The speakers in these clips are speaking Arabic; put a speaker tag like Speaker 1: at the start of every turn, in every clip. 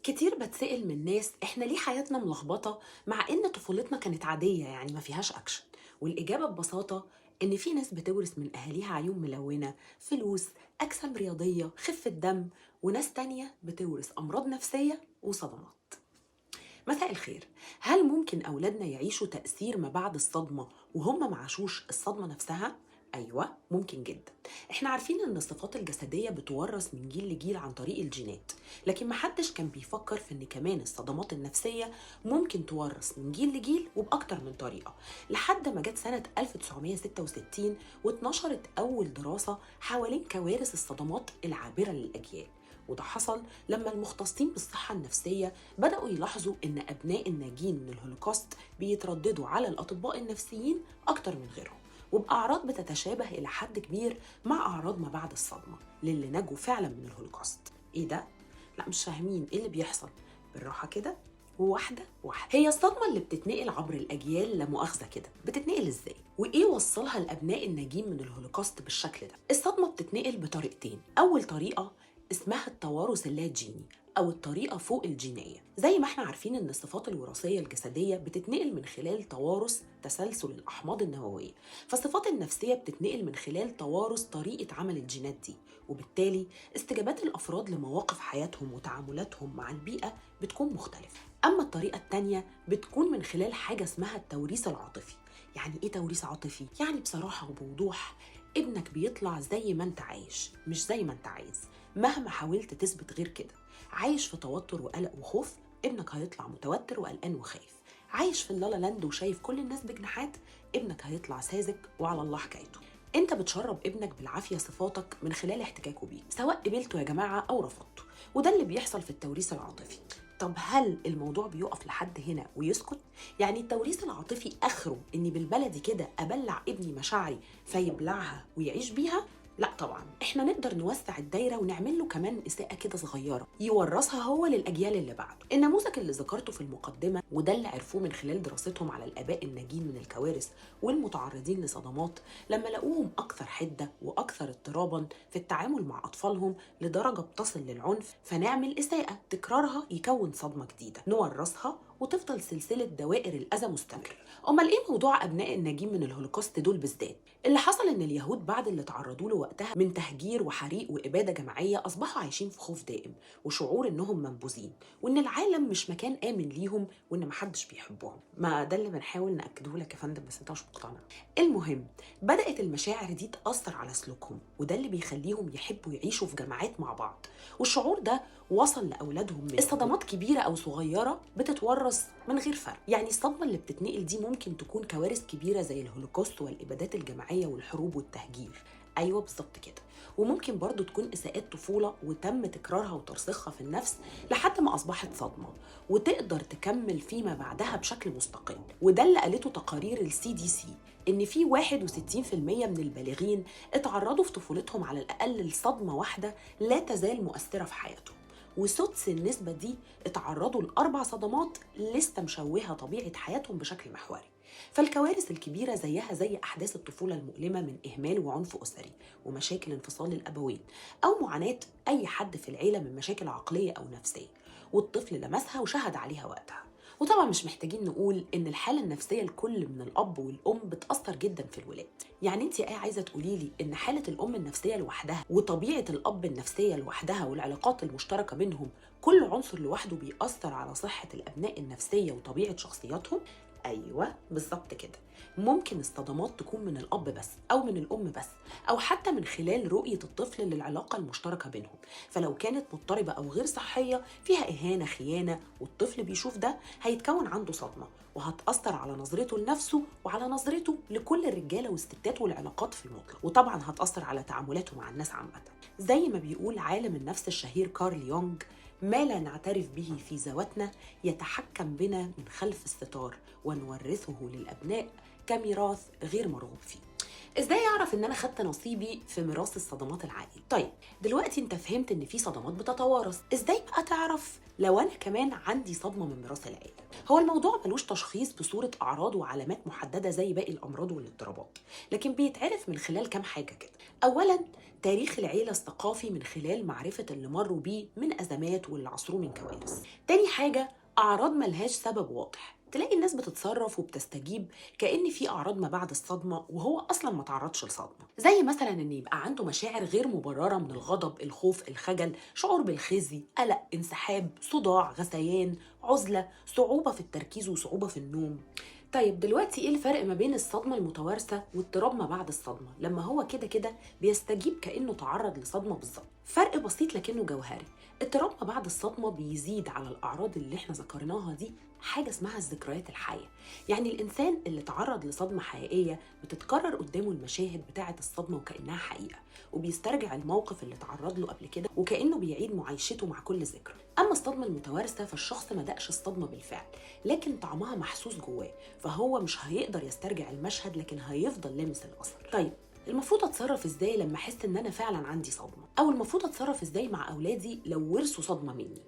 Speaker 1: كتير بتسأل من ناس احنا ليه حياتنا ملخبطة مع ان طفولتنا كانت عادية يعني ما فيهاش اكشن. والإجابة ببساطة ان في ناس بتورث من اهاليها عيون ملونة، فلوس، اجسام رياضية، خفة دم، وناس تانية بتورث امراض نفسية وصدمات. مساء الخير. هل ممكن أولادنا يعيشوا تأثير ما بعد الصدمة وهم ما عاشوش الصدمة نفسها؟ أيوة ممكن جدا. احنا عارفين ان الصفات الجسدية بتورث من جيل لجيل عن طريق الجينات، لكن محدش كان بيفكر في ان كمان الصدمات النفسية ممكن تورث من جيل لجيل وبأكتر من طريقة، لحد ما جت سنة 1966 واتنشرت أول دراسة حوالين كوارث الصدمات العابرة للأجيال. وده حصل لما المختصين بالصحة النفسية بدأوا يلاحظوا إن أبناء الناجين من الهولوكوست بيترددوا على الأطباء النفسيين أكتر من غيرهم، وبأعراض بتتشابه إلى حد كبير مع أعراض ما بعد الصدمة للي نجوا فعلا من الهولوكوست. إيه ده؟ لا مش فاهمين إيه اللي بيحصل؟ بالراحة كده، واحدة واحدة. هي الصدمة اللي بتتنقل عبر الأجيال لا مؤاخذة كده بتتنقل إزاي؟ وإيه وصلها الأبناء الناجين من الهولوكوست بالشكل ده؟ الصدمة بتتنقل بطريقتين. أول طريقة اسمها التوارث اللاجيني أو الطريقة فوق الجينية. زي ما احنا عارفين إن الصفات الوراثية الجسدية بتتنقل من خلال توارث تسلسل الأحماض النووية، فالصفات النفسية بتتنقل من خلال توارث طريقة عمل الجينات دي، وبالتالي استجابات الأفراد لمواقف حياتهم وتعاملاتهم مع البيئة بتكون مختلفة. أما الطريقة التانية بتكون من خلال حاجة اسمها التوريث العاطفي. يعني إيه توريث عاطفي؟ يعني بصراحة وبوضوح ابنك بيطلع زي ما انت عايش مش زي ما انت عايز. مهما حاولت تثبت غير كده، عايش في توتر وقلق وخوف، ابنك هيطلع متوتر وقلقان وخايف. عايش في اللالا لاند وشايف كل الناس بجناحات، ابنك هيطلع ساذج وعلى الله حكايته. انت بتشرب ابنك بالعافيه صفاتك من خلال احتكاكه بيك، سواء قبلته يا جماعه او رفضته، وده اللي بيحصل في التوريث العاطفي. طب هل الموضوع بيقف لحد هنا ويسكت؟ يعني التوريث العاطفي اخره اني بالبلدي كده ابلع ابني مشاعري فيبلعها ويعيش بيها؟ لا طبعا، احنا نقدر نوسع الدايره ونعمل له كمان اساءه كده صغيره يورثها هو للاجيال اللي بعده. النموذج اللي ذكرته في المقدمه وده اللي عرفوه من خلال دراستهم على الاباء الناجين من الكوارث والمتعرضين لصدمات، لما لقوهم اكثر حده واكثر اضطرابا في التعامل مع اطفالهم لدرجه بتصل للعنف، فنعمل اساءه تكرارها يكون صدمه جديده نورثها وتفضل سلسله دوائر الاذى مستمر. امال ايه موضوع ابناء الناجين من الهولوكوست دول بالذات؟ اللي حصل ان اليهود بعد اللي تعرضوا له وقتها من تهجير وحريق واباده جماعيه اصبحوا عايشين في خوف دائم وشعور انهم منبوذين، وان العالم مش مكان امن ليهم، وان محدش بيحبهم. ما ده اللي بنحاول ناكده لك يا فندم بس انت مش مقتنع. المهم، بدات المشاعر دي تاثر على سلوكهم، وده اللي بيخليهم يحبوا يعيشوا في جماعات مع بعض، والشعور ده وصل لاولادهم من الصدمات كبيره او صغيره بتتورث من غير فرق. يعني الصدمه اللي بتتنقل دي ممكن تكون كوارث كبيره زي الهولوكوست والابادات الجماعيه والحروب والتهجير. ايوه بالظبط كده. وممكن برضو تكون اساءات طفوله وتم تكرارها وترسيخها في النفس لحد ما اصبحت صدمه وتقدر تكمل فيما بعدها بشكل مستقل. وده اللي قالته تقارير السي دي سي، ان في 61% من البالغين اتعرضوا في طفولتهم على الاقل لصدمه واحده لا تزال مؤثره في حياتهم، وسدس النسبة دي اتعرضوا لأربع صدمات لسه مشوهة طبيعة حياتهم بشكل محوري. فالكوارث الكبيرة زيها زي أحداث الطفولة المؤلمة من إهمال وعنف أسري ومشاكل انفصال الأبوين، أو معاناة أي حد في العيلة من مشاكل عقلية أو نفسية والطفل لمسها وشهد عليها وقتها. وطبعا مش محتاجين نقول ان الحاله النفسيه لكل من الاب والام بتاثر جدا في الولاد. يعني انت ايه عايزه تقولي لي ان حاله الام النفسيه لوحدها وطبيعه الاب النفسيه لوحدها والعلاقات المشتركه بينهم كل عنصر لوحده بيأثر على صحه الابناء النفسيه وطبيعه شخصياتهم؟ ايوه بالظبط كده. ممكن الصدمات تكون من الاب بس او من الام بس، او حتى من خلال رؤيه الطفل للعلاقه المشتركه بينهم. فلو كانت مضطربه او غير صحيه فيها اهانه خيانه والطفل بيشوف ده، هيتكون عنده صدمه وهتاثر على نظرته لنفسه وعلى نظرته لكل الرجاله والستات والعلاقات في المطلق، وطبعا هتاثر على تعاملاته مع الناس عامه. زي ما بيقول عالم النفس الشهير كارل يونغ: ما لا نعترف به في ذواتنا يتحكم بنا من خلف الستار ونورثه للأبناء كميراث غير مرغوب فيه. ازاي اعرف ان انا خدت نصيبي في ميراث الصدمات العائلي؟ طيب دلوقتي انت فهمت ان في صدمات بتتوارث، ازاي بقى تعرف لو انا كمان عندي صدمه من ميراث العيله؟ هو الموضوع ملوش تشخيص بصوره اعراض وعلامات محدده زي باقي الامراض والاضطرابات، لكن بيتعرف من خلال كام حاجه كده. اولا، تاريخ العيله الثقافي من خلال معرفه اللي مروا بيه من ازمات واللي عصروه من كوارث. تاني حاجه، اعراض ملهاش سبب واضح، تلاقي الناس بتتصرف وبتستجيب كأن في أعراض ما بعد الصدمة وهو أصلا ما تعرضش لصدمة، زي مثلا إن يبقى عنده مشاعر غير مبررة من الغضب، الخوف، الخجل، شعور بالخزي، قلق، انسحاب، صداع، غثيان، عزلة، صعوبة في التركيز وصعوبة في النوم. طيب دلوقتي ايه الفرق ما بين الصدمة المتوارثة واضطراب ما بعد الصدمة لما هو كده كده بيستجيب كأنه تعرض لصدمة بالظبط؟ فرق بسيط لكنه جوهري. اضطراب ما بعد الصدمة بيزيد على الأعراض اللي احنا ذكرناها دي حاجة اسمها الذكريات الحية، يعني الإنسان اللي تعرض لصدمة حقيقية بتتكرر قدامه المشاهد بتاعة الصدمة وكأنها حقيقة، وبيسترجع الموقف اللي تعرض له قبل كده وكأنه بيعيد معايشته مع كل ذكرى. أما الصدمة المتوارثة فالشخص ما دقش الصدمة بالفعل، لكن طعمها محسوس جواه، فهو مش هيقدر يسترجع المشهد لكن هيفضل لامس الأثر. طيب المفروض اتصرف ازاي لما احس ان انا فعلا عندي صدمه؟ او المفروض اتصرف ازاي مع اولادي لو ورثوا صدمه مني؟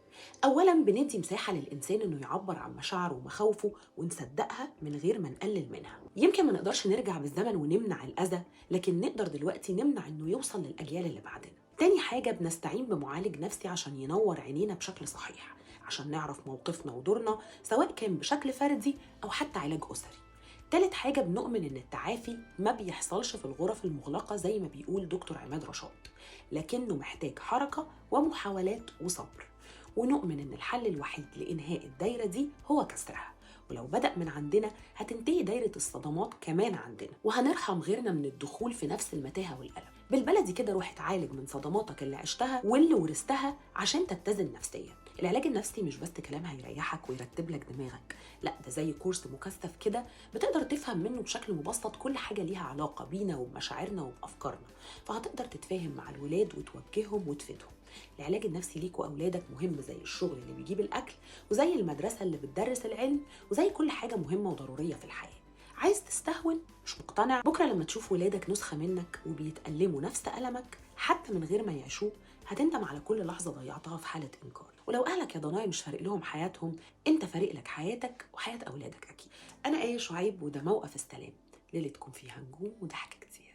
Speaker 1: اولا، بندي مساحه للانسان انه يعبر عن مشاعره ومخاوفه ونصدقها من غير ما نقلل منها. يمكن ما نقدرش نرجع بالزمن ونمنع الاذى، لكن نقدر دلوقتي نمنع انه يوصل للاجيال اللي بعدنا. تاني حاجه، بنستعين بمعالج نفسي عشان ينور عينينا بشكل صحيح، عشان نعرف موقفنا ودورنا سواء كان بشكل فردي او حتى علاج اسري. تالت حاجة، بنؤمن إن التعافي ما بيحصلش في الغرف المغلقة زي ما بيقول دكتور عماد رشاد، لكنه محتاج حركة ومحاولات وصبر، ونؤمن إن الحل الوحيد لإنهاء الدايرة دي هو كسرها، ولو بدأ من عندنا هتنتهي دايرة الصدمات كمان عندنا، وهنرحم غيرنا من الدخول في نفس المتاهة والألم. بالبلدي كده روح اتعالج من صدماتك اللي عشتها واللي ورثتها عشان تتزن نفسيا. العلاج النفسي مش بس كلام هيريحك ويرتب لك دماغك، لا ده زي كورس مكثف كده بتقدر تفهم منه بشكل مبسط كل حاجة ليها علاقة بينا وبمشاعرنا وبأفكارنا، فهتقدر تتفاهم مع الولاد وتوجههم وتفيدهم. العلاج النفسي ليك وأولادك مهم زي الشغل اللي بيجيب الأكل، وزي المدرسة اللي بتدرس العلم، وزي كل حاجة مهمة وضرورية في الحياة. عايز تستهون؟ مش مقتنع؟ بكرة لما تشوف ولادك نسخة منك وبيتألموا نفس ألمك حتى من غير ما يعيشوه، هتندم على كل لحظة ضيعتها في حالة إنكار. ولو أهلك يا ضنايا مش فارق لهم حياتهم، أنت فارق لك حياتك وحياة أولادك أكيد. أنا آية شعيب وده موقف السلام، ليلتكم فيها نجوم وضحك كتير.